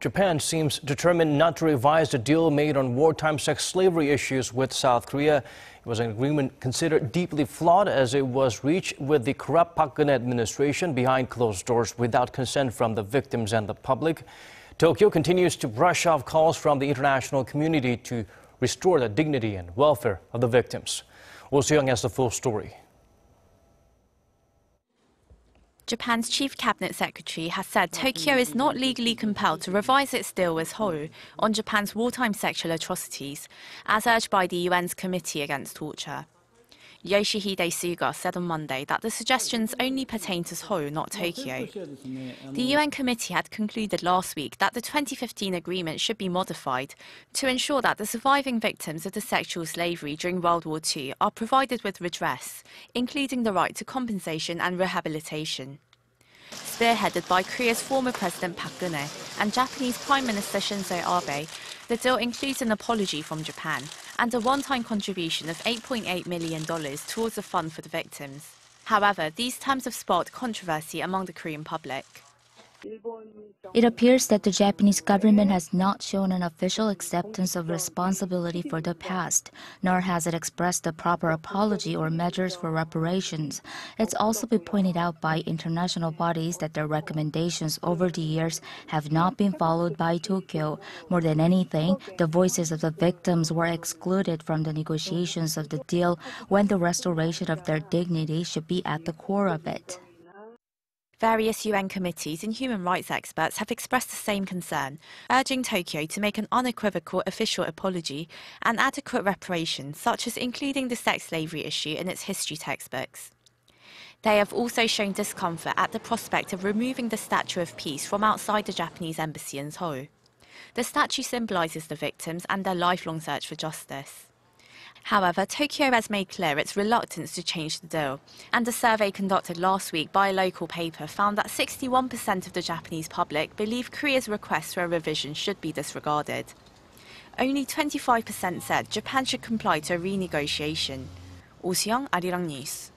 Japan seems determined not to revise the deal made on wartime sex slavery issues with South Korea. It was an agreement considered deeply flawed as it was reached with the corrupt Park Geun-hye administration behind closed doors without consent from the victims and the public. Tokyo continues to brush off calls from the international community to restore the dignity and welfare of the victims. Soo-young has the full story. Japan's chief cabinet secretary has said Tokyo is not legally compelled to revise its deal with Seoul on Japan's wartime sexual atrocities, as urged by the UN's Committee Against Torture. Yoshihide Suga said on Monday that the suggestions only pertain to Seoul, not Tokyo. The UN committee had concluded last week that the 2015 agreement should be modified to ensure that the surviving victims of the sexual slavery during World War II are provided with redress, including the right to compensation and rehabilitation. Spearheaded by Korea's former President Park Geun-hye and Japanese Prime Minister Shinzo Abe, the deal includes an apology from Japan and a one-time contribution of $8.8 million towards a fund for the victims. However, these terms have sparked controversy among the Korean public. It appears that the Japanese government has not shown an official acceptance of responsibility for the past, nor has it expressed a proper apology or measures for reparations. It's also been pointed out by international bodies that their recommendations over the years have not been followed by Tokyo. More than anything, the voices of the victims were excluded from the negotiations of the deal when the restoration of their dignity should be at the core of it. Various UN committees and human rights experts have expressed the same concern, urging Tokyo to make an unequivocal official apology and adequate reparations, such as including the sex slavery issue in its history textbooks. They have also shown discomfort at the prospect of removing the Statue of Peace from outside the Japanese embassy in Seoul. The statue symbolises the victims and their lifelong search for justice. However, Tokyo has made clear its reluctance to change the deal, and a survey conducted last week by a local paper found that 61% of the Japanese public believe Korea's request for a revision should be disregarded. Only 25% said Japan should comply to a renegotiation. Soo-young, Arirang News.